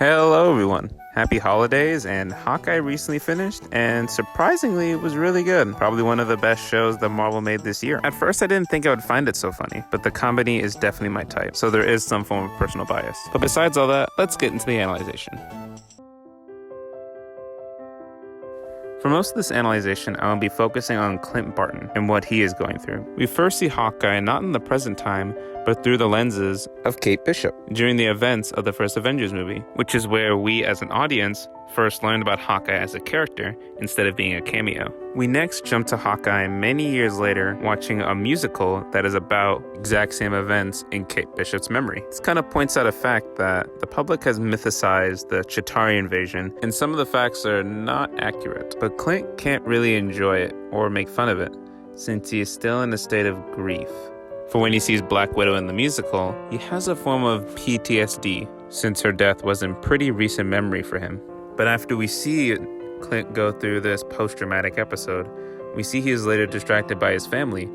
Hello everyone. Happy holidays, and Hawkeye recently finished, and surprisingly it was really good. Probably one of the best shows that Marvel made this year. At first I didn't think I would find it so funny, but the comedy is definitely my type, so there is some form of personal bias. But besides all that, let's get into the analyzation. For most of this analyzation, I will be focusing on Clint Barton and what he is going through. We first see Hawkeye not in the present time, but through the lenses of Kate Bishop during the events of the first Avengers movie, which is where we as an audience first learned about Hawkeye as a character instead of being a cameo. We next jump to Hawkeye many years later watching a musical that is about exact same events in Kate Bishop's memory. This kind of points out a fact that the public has mythicized the Chitauri invasion, and some of the facts are not accurate. But Clint can't really enjoy it or make fun of it, since he is still in a state of grief. For when he sees Black Widow in the musical, he has a form of PTSD, since her death was in pretty recent memory for him. But after we see Clint go through this post-traumatic episode, we see he is later distracted by his family,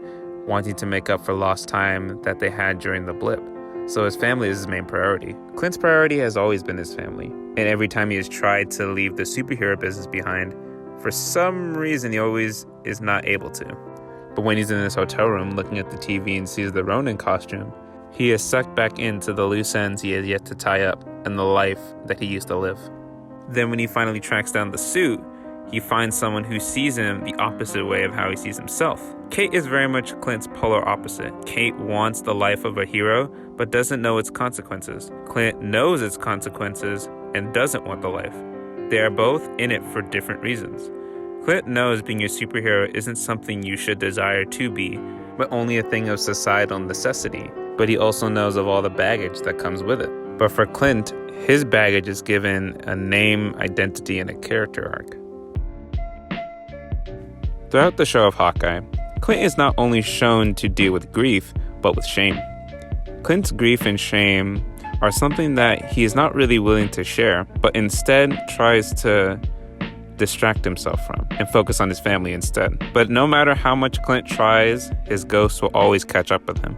wanting to make up for lost time that they had during the blip. So his family is his main priority. Clint's priority has always been his family, and every time he has tried to leave the superhero business behind, for some reason he always is not able to. But when he's in his hotel room looking at the TV and sees the Ronin costume, he is sucked back into the loose ends he has yet to tie up and the life that he used to live. Then when he finally tracks down the suit, he finds someone who sees him the opposite way of how he sees himself. Kate is very much Clint's polar opposite. Kate wants the life of a hero, but doesn't know its consequences. Clint knows its consequences and doesn't want the life. They are both in it for different reasons. Clint knows being a superhero isn't something you should desire to be, but only a thing of societal necessity. But he also knows of all the baggage that comes with it. But for Clint, his baggage is given a name, identity, and a character arc. Throughout the show of Hawkeye, Clint is not only shown to deal with grief, but with shame. Clint's grief and shame are something that he is not really willing to share, but instead tries to distract himself from and focus on his family instead. But no matter how much Clint tries, his ghost will always catch up with him.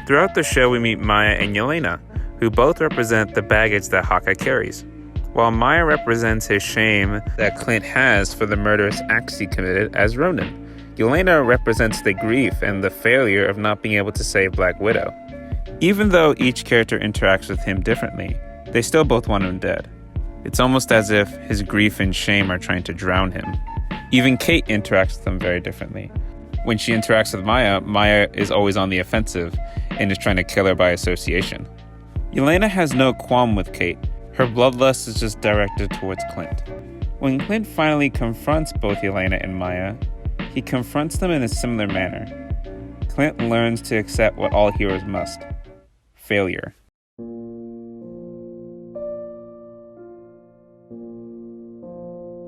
Throughout the show, we meet Maya and Yelena, who both represent the baggage that Hawkeye carries. While Maya represents his shame that Clint has for the murderous acts he committed as Ronin, Yelena represents the grief and the failure of not being able to save Black Widow. Even though each character interacts with him differently, they still both want him dead. It's almost as if his grief and shame are trying to drown him. Even Kate interacts with them very differently. When she interacts with Maya, Maya is always on the offensive and is trying to kill her by association. Yelena has no qualm with Kate. Her bloodlust is just directed towards Clint. When Clint finally confronts both Yelena and Maya, he confronts them in a similar manner. Clint learns to accept what all heroes must: failure.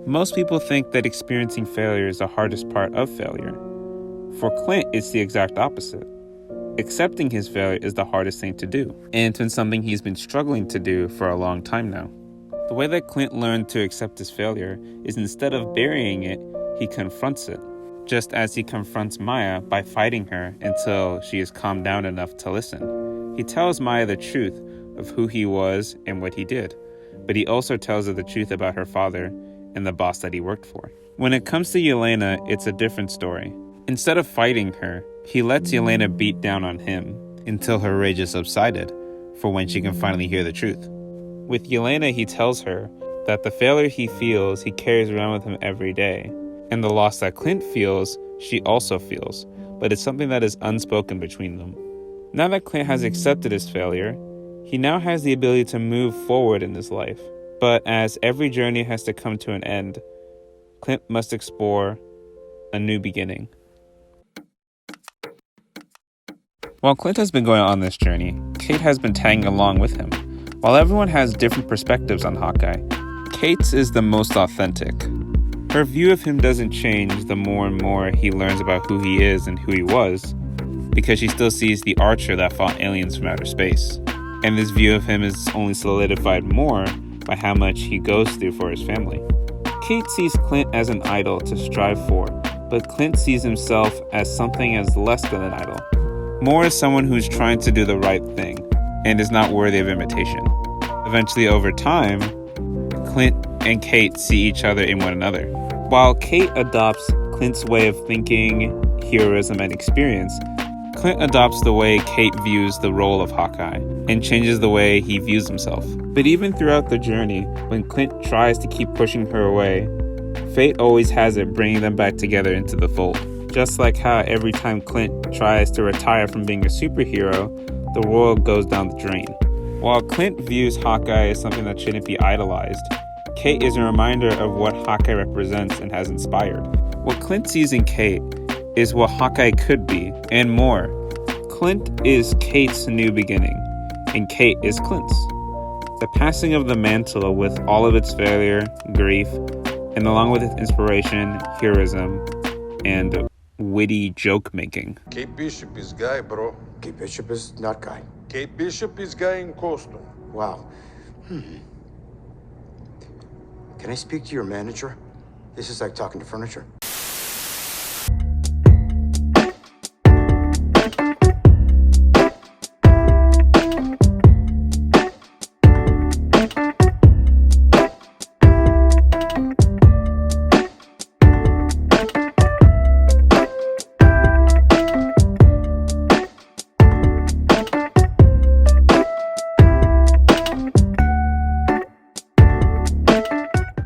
Most people think that experiencing failure is the hardest part of failure. For Clint, it's the exact opposite. Accepting his failure is the hardest thing to do, and it's been something he's been struggling to do for a long time now. The way that Clint learned to accept his failure is instead of burying it, he confronts it, just as he confronts Maya by fighting her until she is calmed down enough to listen. He tells Maya the truth of who he was and what he did, but he also tells her the truth about her father and the boss that he worked for. When it comes to Yelena, it's a different story. Instead of fighting her, he lets Yelena beat down on him until her rage is subsided for when she can finally hear the truth. With Yelena, he tells her that the failure he feels, he carries around with him every day, and the loss that Clint feels, she also feels, but it's something that is unspoken between them. Now that Clint has accepted his failure, he now has the ability to move forward in his life. But as every journey has to come to an end, Clint must explore a new beginning. While Clint has been going on this journey, Kate has been tagging along with him. While everyone has different perspectives on Hawkeye, Kate's is the most authentic. Her view of him doesn't change the more and more he learns about who he is and who he was, because she still sees the archer that fought aliens from outer space. And this view of him is only solidified more by how much he goes through for his family. Kate sees Clint as an idol to strive for, but Clint sees himself as something as less than an idol. More as someone who's trying to do the right thing and is not worthy of imitation. Eventually, over time, Clint and Kate see each other in one another. While Kate adopts Clint's way of thinking, heroism, and experience, Clint adopts the way Kate views the role of Hawkeye and changes the way he views himself. But even throughout the journey, when Clint tries to keep pushing her away, fate always has it bringing them back together into the fold. Just like how every time Clint tries to retire from being a superhero, the world goes down the drain. While Clint views Hawkeye as something that shouldn't be idolized, Kate is a reminder of what Hawkeye represents and has inspired. What Clint sees in Kate is what Hawkeye could be, and more. Clint is Kate's new beginning, and Kate is Clint's. The passing of the mantle with all of its failure, grief, and along with its inspiration, heroism, and witty joke-making. Kate Bishop is Guy, bro. Kate Bishop is not Guy. Kate Bishop is Guy in costume. Wow. Can I speak to your manager? This is like talking to furniture.